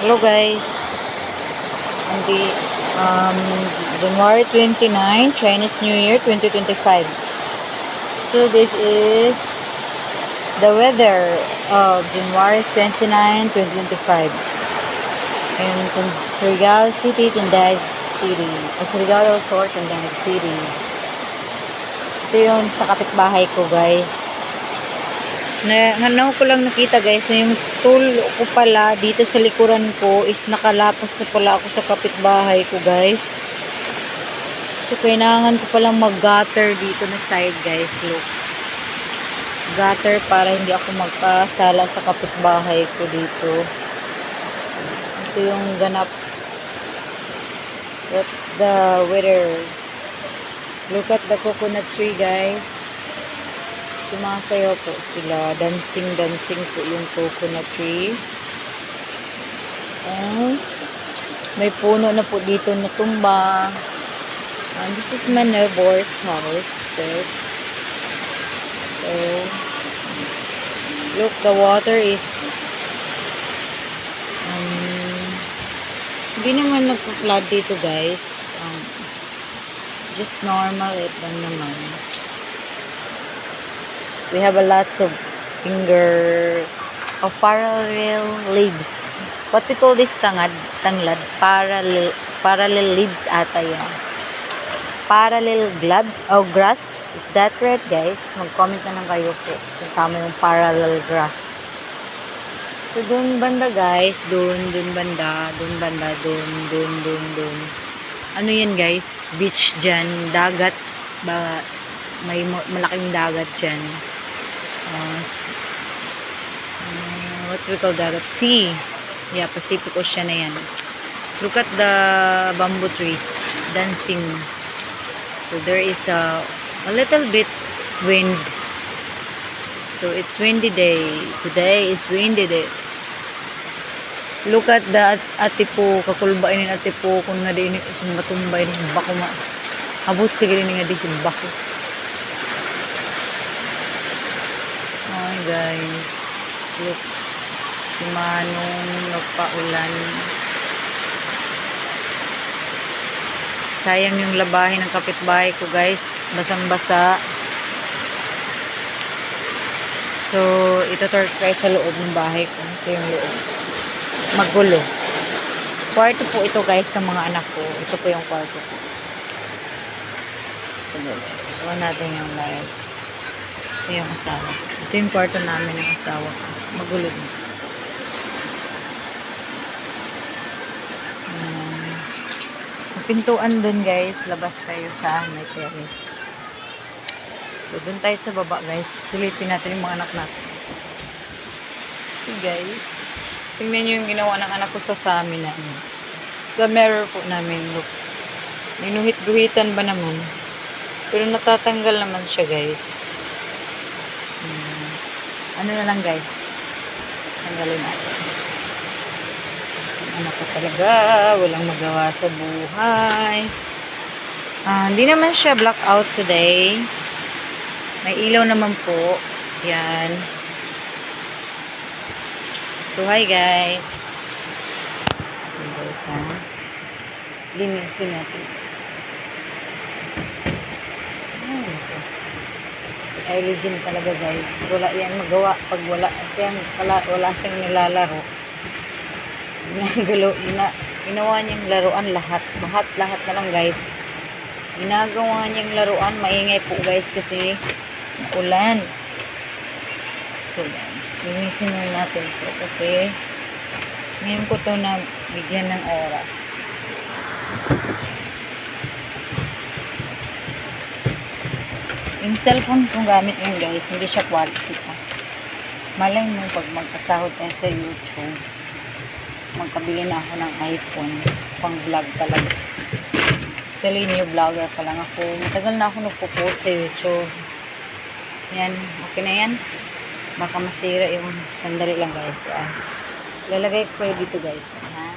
Hello guys. On the January 29, Chinese New Year 2025. So this is the weather of January 29, 2025 in Surigao City, Tanday City. Surigao Resort, Tanday City. Ito yung sa kapitbahay ko guys. Ano ko lang nakita guys na yung tool ko pala dito sa likuran ko is nakalapas na pala ako sa kapitbahay ko guys. So kailangan ko palang mag-gutter dito na side guys. Look. Gutter para hindi ako magkasala sa kapitbahay ko dito. Ito yung ganap. That's the weather. Look at the coconut tree guys. Sumasayaw po sila. Dancing po yung coconut tree. May puno na po dito na tumba. And this is my neighbor's house. So, look, the water is hindi naman nagpa-flood dito guys. Just normal it lang naman. We have a lots of parallel leaves. What we call this tanglad? Parallel leaves ata yan. Parallel grass. Is that right guys? Mag-comment na lang kayo po kung tama yung parallel grass. So dun banda guys, dun banda. Ano yan guys? Beach dyan, dagat. May malaking dagat dyan. What we call dagat? Sea. Yeah, Pacific Ocean na yan. Look at the bamboo trees dancing. So there is a little bit wind. So it's windy day. Today is windy day. Look at the atipo, kakulbain ng atipo kung nga din isang matumbay ng bako abot sige din nga di si bako. Hi guys, look, si Manong nagpaulan. Sayang yung labahin ng kapitbahay ko guys, basang-basa. So ito kayo sa loob ng bahay ko. Ito yung loob, magulo. Kwarto po ito guys ng mga anak ko. Ito po yung kwarto ko. So gawa natin yung live. Ito yung asawa ko. Ito yung kwarto namin ng asawa ko. Magulo dito. Pintuan dun guys. Labas kayo sa may terrace. So dun tayo sa baba guys. Silipin natin yung mga anak natin. See guys. Tingnan nyo yung ginawa ng anak ko sa amin namin. Sa mirror po namin. Look. Minuhit-guhitan ba naman? Pero natatanggal naman siya guys. Ano na lang guys, tanggalin natin. Anak ko talaga, walang magawa sa buhay. Hindi naman siya blackout today. May ilaw naman po. Yan. So hi guys. Guys ha. Linisin natin. Legend talaga guys. Wala yan magawa pag wala siyang nilalaro. Ginawa niyang laruan lahat na lang guys. Ginagawa niyang laruan, maingay po guys kasi ulan. So guys, linisin natin po kasi ngayon ko to na bigyan ng oras. Yung cellphone kong gamit ngayon guys, hindi siya quality pa. Malay mo pag magpasahod tayo sa YouTube, magkabili na ako ng iPhone, pang vlog talaga. Actually, new vlogger pa lang ako. Matagal na ako nagpo-post sa YouTube. Yan, okay na yan. Baka masira yung sandali lang guys. Lalagay ko kayo dito guys. Ha?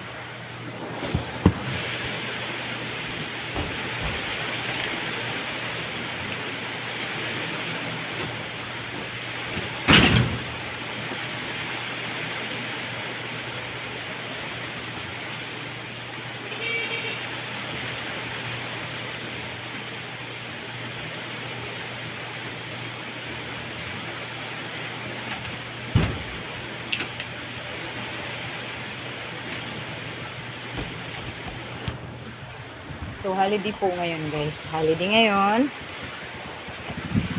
So, holiday po ngayon, guys. Holiday ngayon.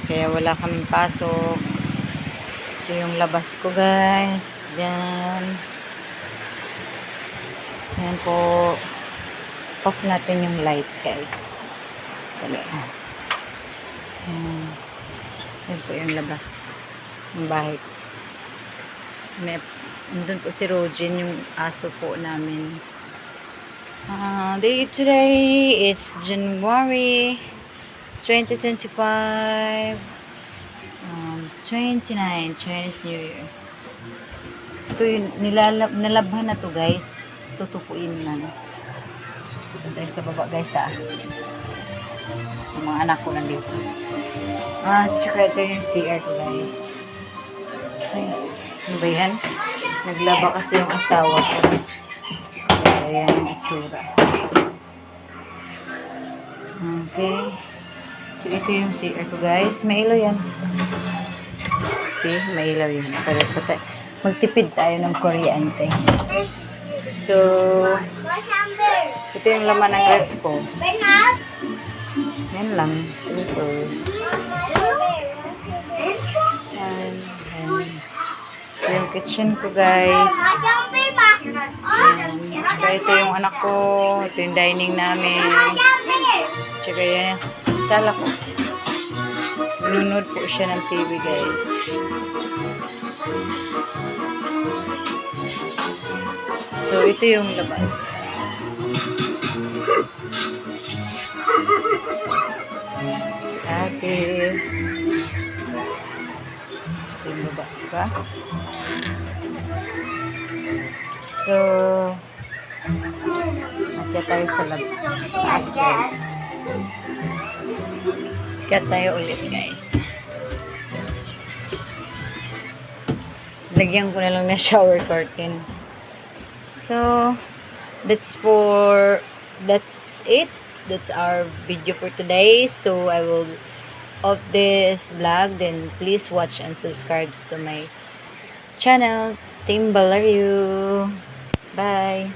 Kaya wala kaming pasok. Ito yung labas ko, guys. Diyan. Ayan po. Off natin yung light, guys. Dali. Ayan. Ayan po yung labas ng bahay. Nandun po si Rogin, yung aso po namin. Today, it's January 2025, 29, Chinese New Year. Ito yung nalabhan na to, guys. Tutupuin lang. So, tayo sa baba, guys, yung mga anak ko nandito. Tsaka ito yung CR ko, guys. Ay, ano ba yan? Naglaba kasi yung asawa ko. Ayan yung itsura. Okay. So, ito yung CR ko, guys. May ilaw yan. See? May ilaw yan. Magtipid tayo ng kuryente. So, ito yung laman ng ref ko. Yan lang. Simple. Yan. Ito yung kitchen ko, guys. Tsaka ito yung anak ko. Ito yung dining namin. Tsaka yan yung sala ko. Nunod po siya ng TV, guys. So, ito yung labas. Ate. Ito yung baba, diba? So, akyat tayo sa taas, guys. Akyat tayo ulit, guys. Lagyan ko na lang na shower curtain. So, that's it. That's our video for today. So, I will off this vlog. Then, please watch and subscribe to my channel. Team Balario. Bye.